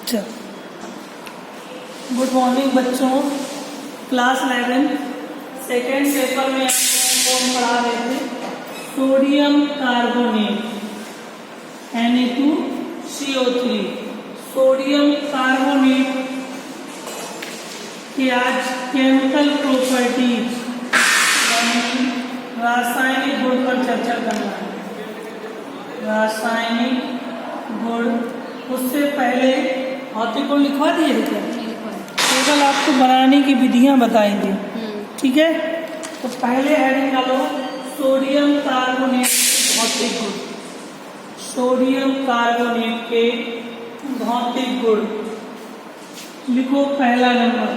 चल, good morning बच्चों। Class 11 second paper में आपको हम पढ़ा रहे थे sodium carbonate Na2CO3। Sodium carbonate की आज केमिकल प्रॉपर्टीज यानी रासायनिक गुण पर चर्चा करना है। रासायनिक गुण, उससे पहले भौतिक गुण लिखवा दिए थे क्या? केवल आपको बनाने की विधियां बताएंगे, ठीक है। तो पहले हेडिंग डालो सोडियम कार्बोनेट के भौतिक गुण। सोडियम कार्बोनेट के भौतिक गुण लिखो। पहला नंबर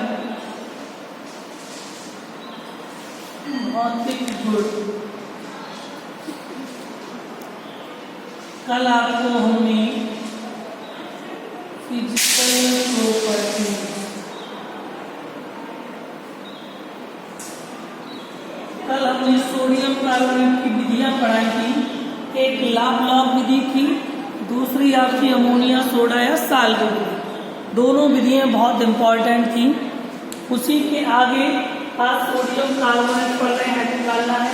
भौतिक गुण। कल आपको हमने फिजिकल प्रॉपर्टी कल हमने सोडियम कार्बोनेट की विधियां पढ़ाई थी। एक लाव विधि थी, दूसरी आपकी अमोनिया सोडा या साल्ट विधि। दोनों विधियां बहुत इंपॉर्टेंट थी। उसी के आगे आज सोडियम कार्बोनेट पढ़ रहे हैं, निकालना है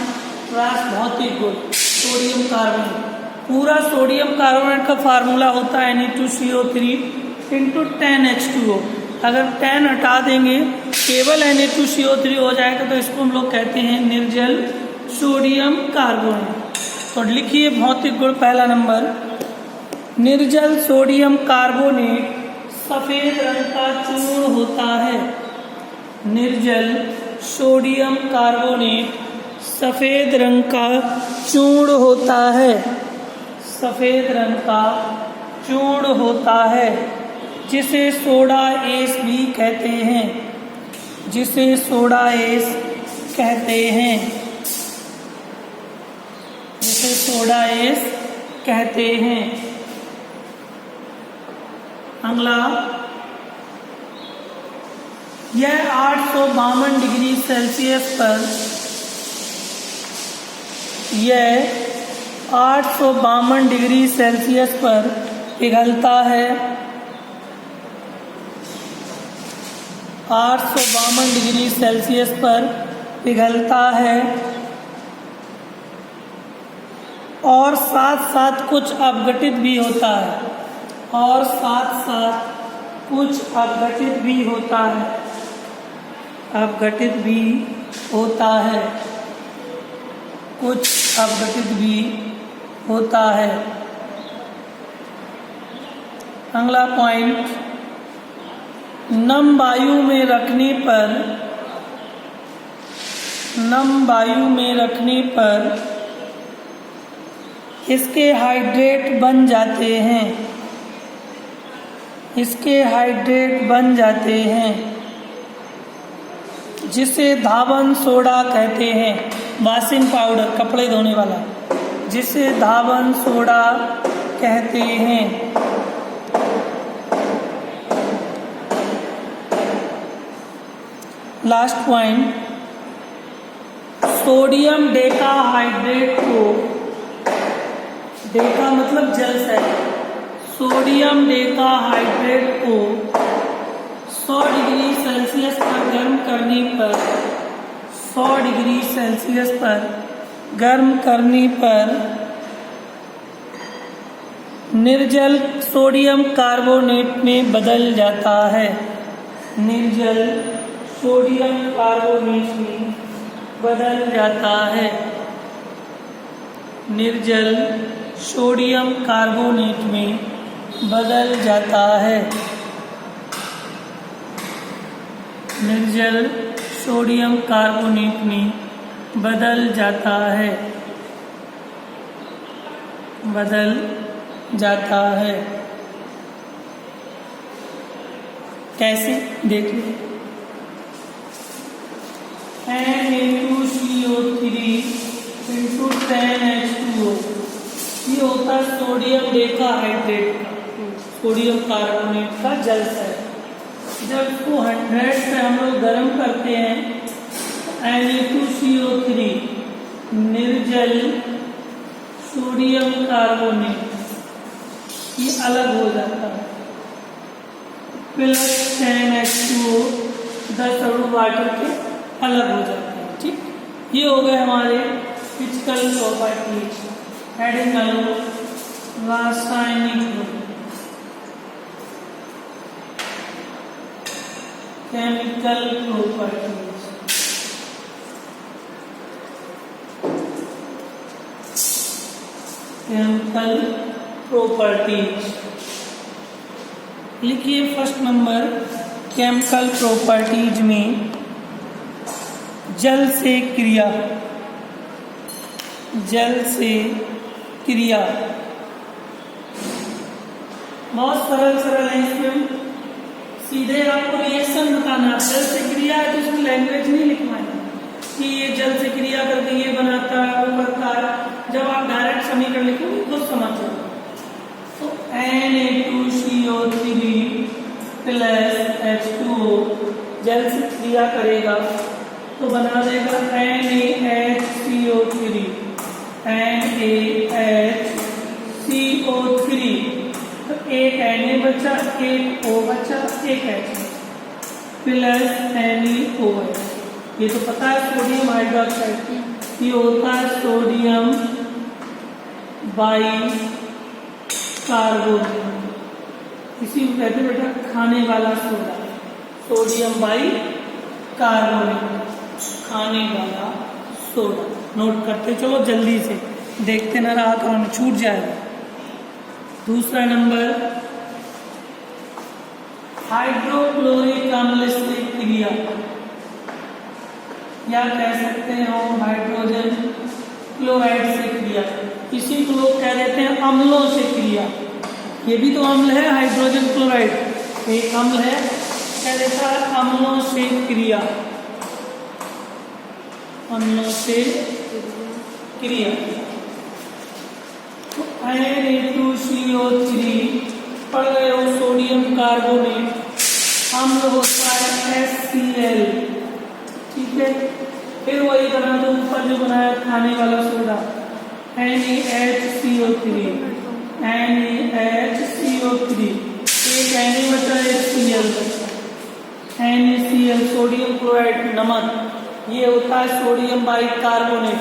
रास भौतिक गुण सोडियम कार्बोनेट। पूरा सोडियम कार्बोनेट का फार्मूला होता है Na2CO3 × 10H2O। अगर 10 हटा देंगे केवल Na2CO3 हो जाएगा, तो इसको हम लोग कहते हैं निर्जल सोडियम कार्बोनेट। तो लिखिए भौतिक गुण पहला नंबर, निर्जल सोडियम कार्बोनेट सफेद रंग का चूर्ण होता है। निर्जल सोडियम कार्बोनेट सफेद रंग का चूर्ण होता है। सफेद रंग का चूर्ण होता है, जिसे सोडा एस भी कहते हैं। जिसे सोडा एस कहते हैं। जिसे सोडा एस कहते हैं। अगला, यह 852 डिग्री सेल्सियस पर 852 डिग्री सेल्सियस पर पिघलता है। 852 डिग्री सेल्सियस पर पिघलता है और साथ साथ कुछ अपघटित भी होता है। और साथ साथ कुछ अपघटित भी होता है। अपघटित भी होता है। कुछ अपघटित भी होता है। अगला पॉइंट, नम वायु में रखने पर इसके हाइड्रेट बन जाते हैं। इसके हाइड्रेट बन जाते हैं, जिसे धावन सोडा कहते हैं। वॉशिंग पाउडर, कपड़े धोने वाला, जिसे धावन सोडा कहते हैं। लास्ट पॉइंट, सोडियम डेकाहाइड्रेट को, डेका मतलब जल से, सोडियम डेकाहाइड्रेट को 100 डिग्री सेल्सियस पर गर्म करने पर 100 डिग्री सेल्सियस पर गर्म करने पर निर्जल सोडियम कार्बोनेट में बदल जाता है। निर्जल सोडियम कार्बोनेट में बदल जाता है। निर्जल सोडियम कार्बोनेट में बदल जाता है। निर्जल सोडियम कार्बोनेट में बदल जाता है। बदल जाता है। कैसे देख लो। Na2CO3 × 10H2O, ये होता है सोडियम डेकाहाइड्रेट का, सोडियम कार्बोनेट का जल है। जब इसको 100 से हम लोग गर्म करते हैं, Na2CO3 निर्जल सोडियम कार्बोनेट ये अलग हो जाता है। प्लस 10H2O 10 अणु वाटर के अलग हो जाते हैं। ठीक, ये हो गए हमारे फिजिकल प्रॉपर्टीज। हेडिंग डालो रासायनिक गुण, केमिकल प्रॉपर्टीज। केमिकल प्रॉपर्टीज लिखिए। फर्स्ट नंबर केमिकल प्रॉपर्टीज में जल से क्रिया, जल से क्रिया बहुत सरल सरल है। इसमें सीधे आपको रिएक्शन बताना है। जल से क्रिया है तो इसमें लैंग्वेज नहीं लिखना है कि ये जल से क्रिया करके ये बनाता है वो करता है। जब आप डायरेक्ट समीकरण लिखोगे खुद समझ जाओगे। तो Na2CO3 प्लस H2O जल से क्रिया करेगा तो बना देगा NaHCO3, NaHCO3। तो एक Na बचा, एक O बचा, एक H प्लस NaOH। ये तो पता है सोडियम हाइड्रोक्साइड, ये होता है सोडियम बाई कार्बोनेट। इसी को कहते हैं बेटा खाने वाला सोडा, सोडियम बाई कार्बोनेट, खाने वाला सोडा। नोट करते चलो जल्दी से, देखते ना रहा तो हमें छूट जाएगा। दूसरा नंबर हाइड्रोक्लोरिक अम्ल से क्रिया, या कह सकते हैं हम हाइड्रोजन क्लोराइड से क्रिया। इसी को लोग कह देते हैं अम्लों से क्रिया। ये भी तो अम्ल है, हाइड्रोजन क्लोराइड एक अम्ल है, कह देता है अम्लों से क्रिया, अम्लों से क्रिया। तो Na2CO3 पढ़ गए हो, सोडियम कार्बोनेट, अम्ल होता है HCl। ठीक है, फिर वही बना दो ऊपर जो बनाया खाने वाला सोडा NaHCO3, NaHCO3, एक Na बचा, HCl बचा, NaCl सोडियम क्लोराइड नमक, ये होता है सोडियम बाई कार्बोनेट,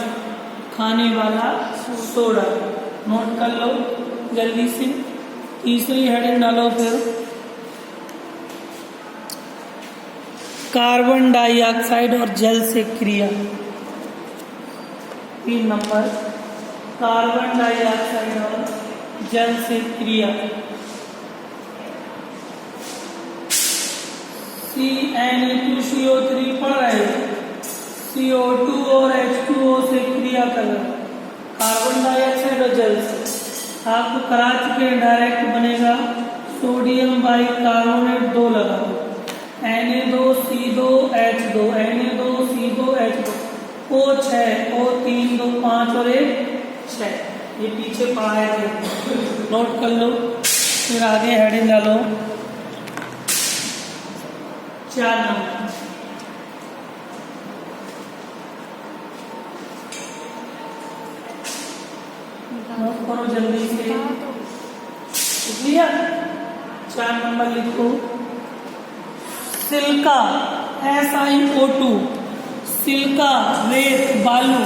खाने वाला सोडा। नोट कर लो जल्दी से। तीसरी हेडिंग डालो फिर कार्बन डाइऑक्साइड और जल से क्रिया। 3 नंबर कार्बन डाइऑक्साइड और जल से क्रिया। Na2CO3 पढ़ रहे हैं, CO2 और H2O से क्रिया कर रहे हैं, कार्बन डाइऑक्साइड और जल से। आपको करा चुके हैं, डायरेक्ट बनेगा सोडियम बाई कार्बोनेट 2 लगा दो, Na2C2H2, Na2C2H2, O6, O3, 2, 5 और 1 6। ये पीछे पढ़ाए थे, नोट कर लो। फिर आगे हेडिंग डालो 4 नंबर नोट करो जल्दी से, क्लियर। 4 नंबर लिखो सिलिका, SiO2, सिलिका रेत बालू,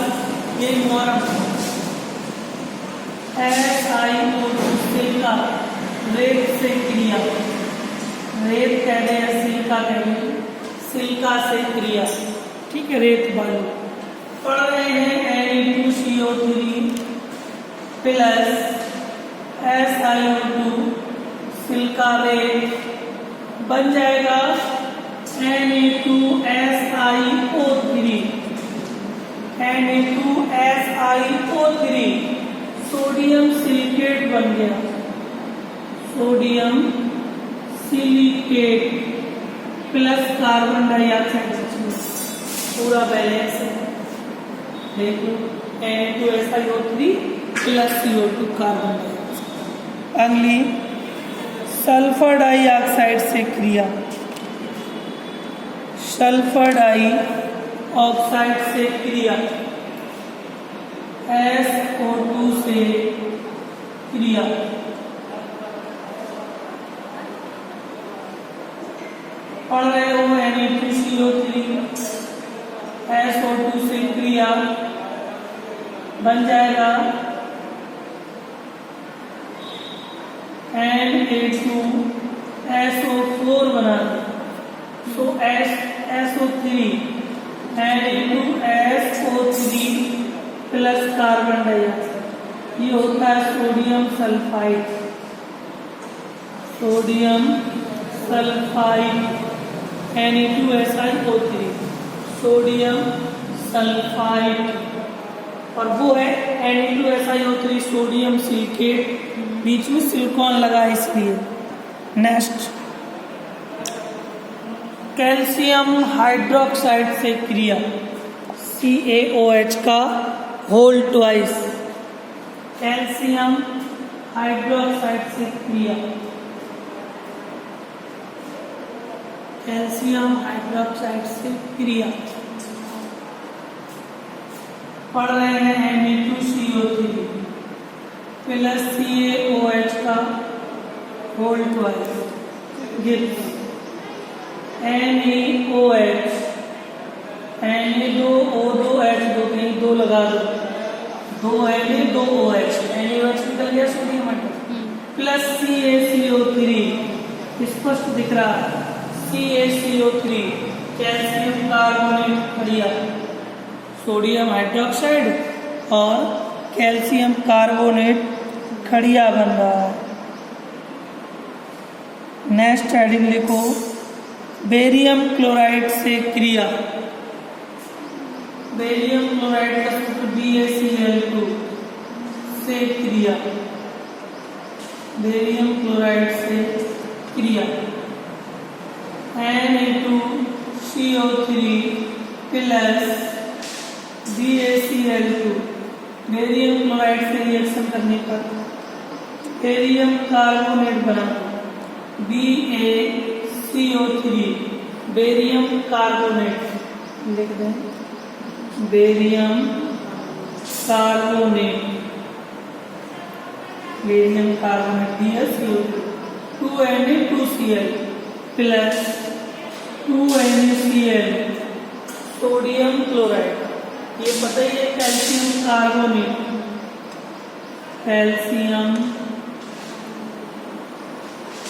ये मॉरम, SiO2 सिलिका रेत से क्रिया, रेत कह रहे हैं सिलिका कह रहे हैं, सिलिका से क्रिया। ठीक है, रेत बालू। पढ़ रहे हैं Na2CO3 प्लस SiO2 सिलिका रेत बन जाएगा Na2SiO3, Na2SiO3 सोडियम सिलिकेट बन गया, sodium silicate plus carbon dioxide, पूरा बैलेंस है। देखो Na2SiO3 plus CO2 carbon dioxide. अगली सल्फर डाइऑक्साइड से क्रिया, सल्फर डाइऑक्साइड से क्रिया, SO2 से क्रिया। पढ़ रहे हो Na2CO3 SO2 से क्रिया बन जाएगा Na2SO4 बना, सो SO3 Na2SO3 plus carbon dioxide, ये होता है sodium sulphide. Sodium sulphide Na2SiO3 sodium sulphide, और वो है Na2SiO3 सोडियम सिलिकेट, बीच में सिलिकॉन लगा है इसलिए। नेक्स्ट, कैल्शियम हाइड्रोक्साइड से क्रिया CaOH का होल ट्वाइस, कैल्शियम हाइड्रोक्साइड से क्रिया, कैल्शियम हाइड्रोक्साइड से क्रिया पढ़ रहे हैं Na2CO3 प्लस CaOH का whole twice gives NaOH, Na2O2H, दो लगा दो, 2 Na2OH, NaOH निकल गया सोडियम आयन, प्लस CaCO3, स्पष्ट दिख रहा है CaCO3 कैल्शियम कार्बोनेट खड़िया, सोडियम हाइड्रोक्साइड और कैल्शियम कार्बोनेट खड़िया बन रहा है। नेक्स्ट हेडिंग लिखो, बेरियम क्लोराइड से क्रिया, बेरियम क्लोराइड का सूत्र BaCl2 से क्रिया, बेरियम क्लोराइड से क्रिया Na2CO3 plus BaCl2, barium chloride से रिएक्शन करने पर बेरियम कार्बोनेट बना BaCO3, बेरियम कार्बोनेट लिख दें, barium carbonate, barium carbonate BaCO3 2Na2Cl plus 2NaCl sodium chloride, ये पता ही है कैल्शियम कार्बोनेट, कैल्शियम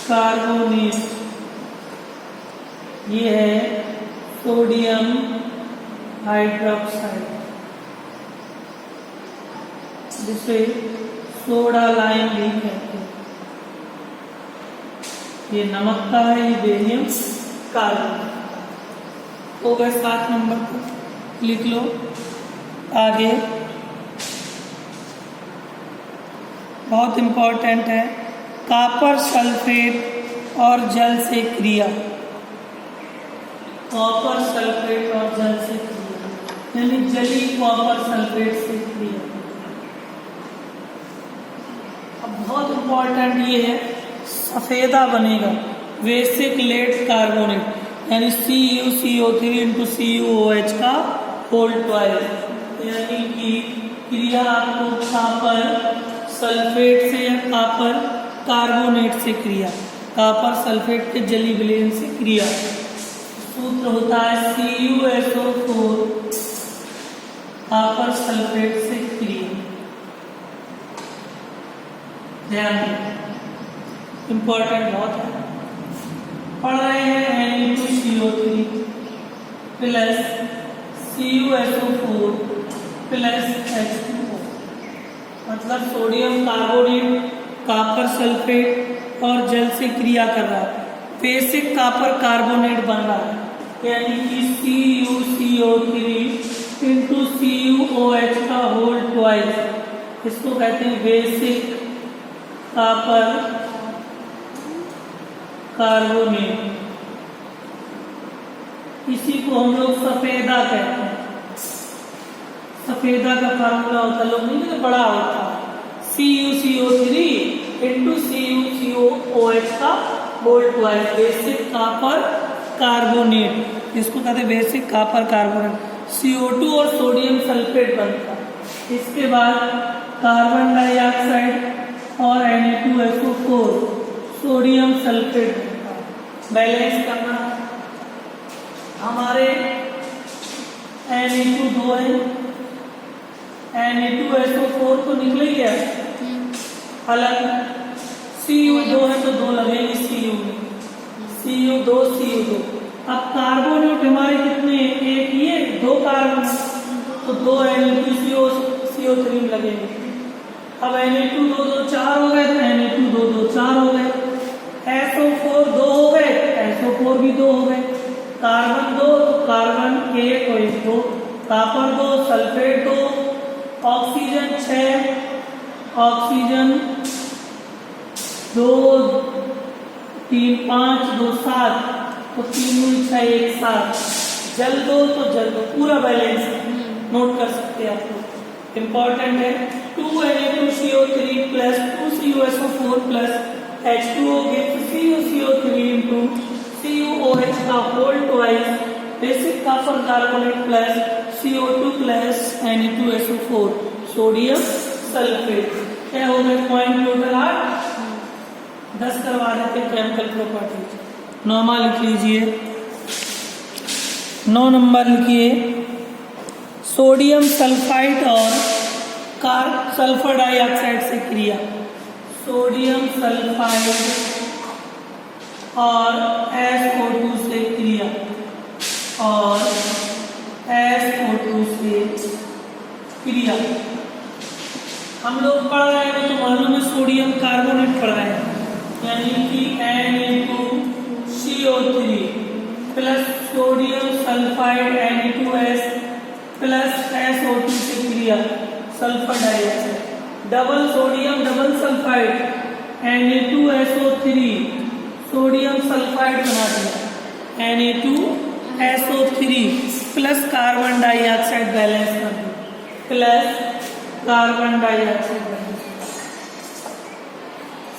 कार्बोनेट, ये है सोडियम हाइड्रोक्साइड, जिसे सोडा लाइम भी कहते हैं। ये नमक का है, ये बेरियम कार्बन। हो गए 7 नंबर को लिख लो। आगे बहुत इंपॉर्टेंट है, कॉपर सल्फेट और जल से क्रिया, कॉपर सल्फेट और जल से क्रिया, यानी जली कॉपर सल्फेट से क्रिया। अब बहुत इंपॉर्टेंट ये है, सफेदा बनेगा बेसिक लेड कार्बोनेट, यानी CuCO3 × CuOH का होल ट्वाइस, यानी कि क्रिया आपको कॉपर सल्फेट से या कॉपर कार्बोनेट से क्रिया, कॉपर सल्फेट के जली विलयन से क्रिया। सूत्र होता है CuSO4 कॉपर सल्फेट से क्रिया। ध्यान दें, इंपॉर्टेंट बहुत है। पढ़ रहे हैं Na2CO3 plus CuSO4 plus H2O, मतलब सोडियम कार्बोनेट कॉपर सल्फेट और जल से क्रिया कर रहा है, बेसिक कॉपर कार्बोनेट बन रहा है, यानी कि CuCO3 × CuOH का होल ट्वाइस, इसको कहते हैं बेसिक कॉपर कार्बोनेट। इसी को हम लोग सफेदा कहते हैं। सफेदा का फार्मूला होता, लोग नहीं कहते बड़ा होता, CuCO3 × CuCOH का whole twice, basic copper carbonate, इसको कहते हैं बेसिक कॉपर कार्बोनेट। CO2 और सोडियम सल्फेट बनता है। इसके बाद कार्बन डाइऑक्साइड और Na2SO4 सोडियम सल्फेट बनता है। बैलेंस करना हमारे Na2 2 है, Na2SO4 तो निकल ही गया, अलग Cu 2 है तो 2 लगेंगे Cu में, Cu2 Cu2। अब कार्बोनेट हमारे कितने, एक ये 2 कार्बन तो 2 Na2CO3 में लगेंगे। अब Na2 2 2 4 हो गए तो Na2 2 2 4 हो गए, SO4 2 हो गए, SO4 भी 2 हो गए, कार्बन 2 तो कार्बन 1 और 1 2, कॉपर 2, सल्फेट 2, ऑक्सीजन 6, ऑक्सीजन 2 3 5 2 7 तो 3 6 1 7, जल 2 तो जल 2, पूरा बैलेंस नोट कर सकते हैं आप लोग, इम्पोर्टेंट है। 2 Na2CO3 plus 2 CuSO4 plus H2O gives CuCO3 into CuOH का whole twice basic copper carbonate plus CO2 plus Na2SO4 sodium sulphate. क्या हो गए पॉइंट टोटल 8, 10 करवा देते केमिकल प्रॉपर्टीज। 9वां लिख लीजिए, 9 नंबर लिखिए, सोडियम सल्फाइड और सल्फर डाइऑक्साइड से क्रिया, सोडियम सल्फाइड और SO2 से क्रिया, और SO2 से क्रिया। हम लोग पढ़ रहे हैं तो मालूम है सोडियम कार्बोनेट पढ़ रहे हैं, यानी कि Na2CO3 plus sodium sulphide Na2S plus SO2 से क्रिया, sulphur dioxide, double sodium double sulphide Na2SO3 sodium sulphide बना दिया, Na2SO3 plus carbon dioxide balance कर दिया, प्लस कार्बन डाइऑक्साइड बैलेंस।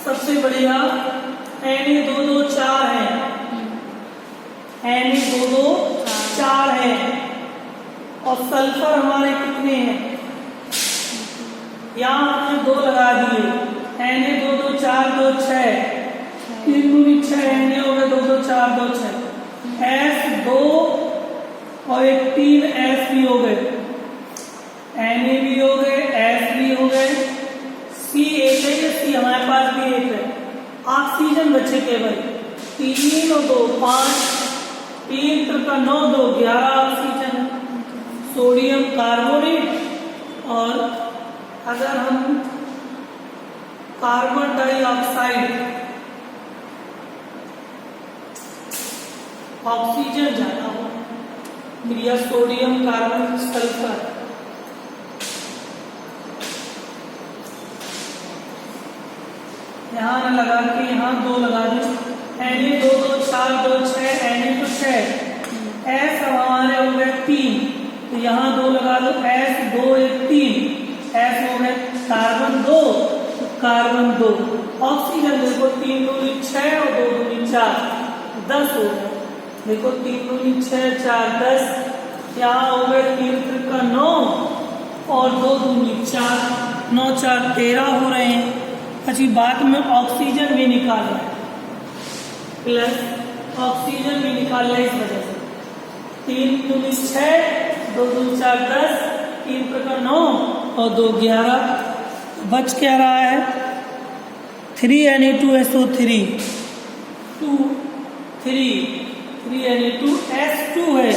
सबसे बढ़िया Na224 है, Na224 है, और सल्फर हमारे कितने हैं, यहाँ हमने 2 लगा दिए, Na224 2 6, 3 दूनी 6, Na हो गए 2 2 4 2 6, S 2 और एक 3 S भी हो गए, Na भी हो गए, S भी हो गए, C एक है, C हमारे पास भी एक है, ऑक्सीजन बचे केवल 3 और 2 5, 3 का 9 2 11 ऑक्सीजन है, सोडियम कार्बोनेट। और अगर हम कार्बन डाइऑक्साइड ऑक्सीजन ज्यादा हो, क्रिया सोडियम कार्बन सल्फर, यहाँ न लगा के यहाँ 2 लगा दो, Na224 2 6, Na2 6, S हमारे हो गए 3 तो यहाँ 2 लगा दो, S 2 1 3, S हो गए कार्बन 2 तो कार्बन 2, ऑक्सीजन देखो 3 दूनी 6 और 2 दूनी 4 10 हो गए, देखो 3 दूनी 6 4 10, यहाँ हो गए 3 का 9 और 2 दूनी 4 9 4 13 हो रहे हैं। अच्छी बात में ऑक्सीजन भी निकाल रहा है, प्लस ऑक्सीजन भी निकाल रहा है, इस वजह से 3 दूनी 6 2 दूनी 4 10, 3 का 9 और 2 11, बच क्या रहा है 3 Na2SO3 2 3 Na2S2 है,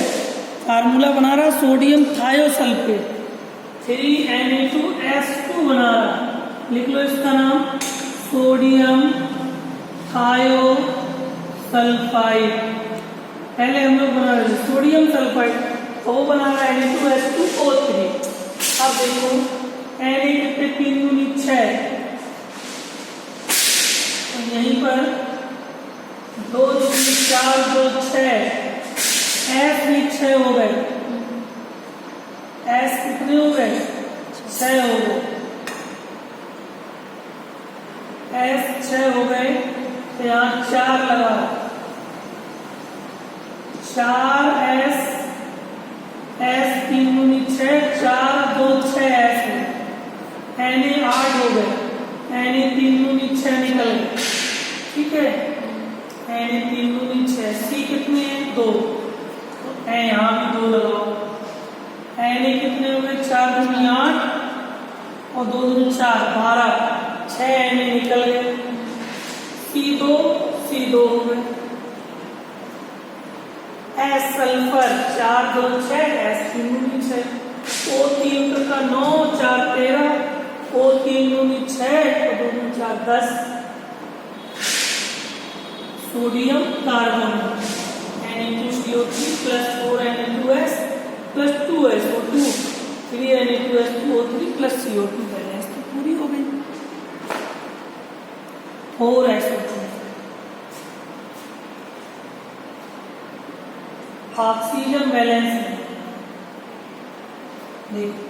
फार्मूला बना रहा सोडियम थायोसल्फेट, 3 Na2S2 बना रहा, लिख लो इसका नाम सोडियम थायोसल्फाइड। पहले हम लोग बना रहे थे सोडियम सल्फाइड, तो वो बना रहा है Na2S2O3। अब देखो Na कितने 3 दूनी 6, तो यहीं पर 2 दूनी 4 2 6, S भी 6 हो गए, S कितने हो गए 6 हो गए, S 6 हो गए, तो यहाँ 4 लगा, 4 S 3 दूनी 6 4 2 6 S है, Na 8 हो गए, Na 3 दूनी 6 निकल गए, ठीक है, Na 3 दूनी 6, C कितने हैं 2, तो है, यहाँ भी 2 लगाओ। एन कितने हो गए, 4 दूनी 8 और 2 दूनी 4 12, 6 एन निकल गए। C2 हो गए। एस सल्फर 4 2 6, S3 दूनी 6, O3 का 9 4 13, O3 दूनी 6 और 2 दूनी 4 10। Sodium carbon Na2CO3 plus 4Na2S plus 2S और 2 3Na2S2O3 plus CO2 बैलेंस तो पूरी हो गई। 4SO2 ऑक्सीजन बैलेंस देखो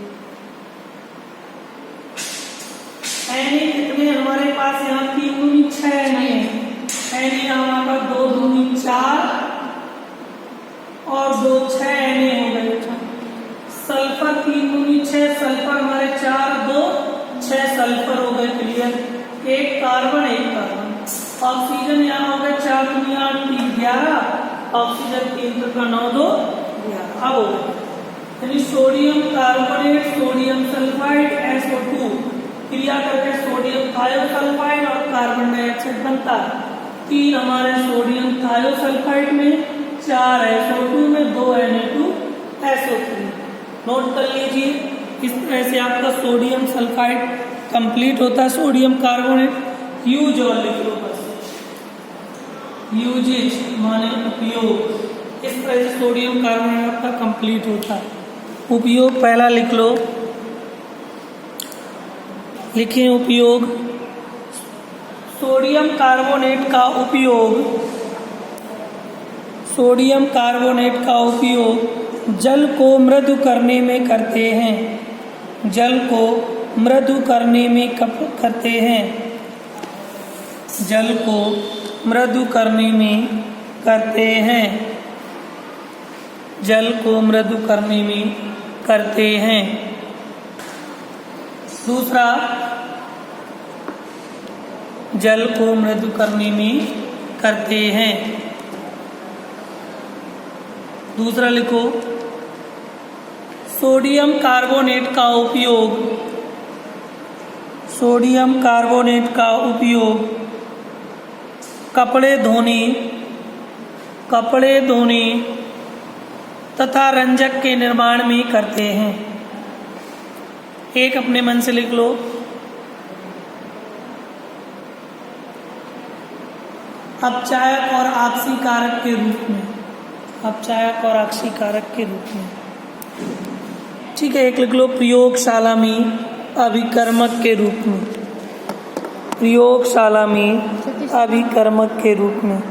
एन कितने हमारे पास यहाँ 3 दूनी 6 नहीं है, एन हमारे पास 2 दूनी 4 और 2 6 एन हो गए। सल्फर 3 दूनी 6, सल्फर हमारे 4 2 6 सल्फर हो गए क्लियर। एक कार्बन ऑक्सीजन यहाँ हो गए 4 दूनी 8 3 11, ऑक्सीजन 3 का 9 2 11। अब हो गए यानी sodium carbonate sodium sulphide SO2 क्रिया करके सोडियम थायोसल्फाइड और कार्बन डाइऑक्साइड बनता है। 3 हमारे सोडियम थायोसल्फाइड में, 4 SO2 में, 2 Na2SO3। नोट कर लीजिए, इस तरह से आपका सोडियम सल्फाइड कंप्लीट होता है। सोडियम कार्बोनेट यूज और लिख लो बस, यूजेज माने उपयोग। इस तरह से सोडियम कार्बोनेट आपका कंप्लीट होता है। उपयोग पहला लिख लो, लिखिए उपयोग। सोडियम कार्बोनेट का उपयोग, सोडियम कार्बोनेट का उपयोग जल को मृदु करने में करते हैं, जल को मृदु करने में करते हैं, जल को मृदु करने में करते हैं, जल को मृदु करने में करते हैं। दूसरा, जल को मृदु करने में करते हैं। दूसरा लिखो, सोडियम कार्बोनेट का उपयोग, सोडियम कार्बोनेट का उपयोग कपड़े धोने तथा रंजक के निर्माण में करते हैं। एक अपने मन से लिख लो। अपचायक और आक्सीकारक के रूप में, अपचायक और आक्सीकारक के रूप में, ठीक है। एक लिख लो, प्रयोगशाला में अभिकर्मक के रूप में, प्रयोगशाला में अभिकर्मक के रूप में।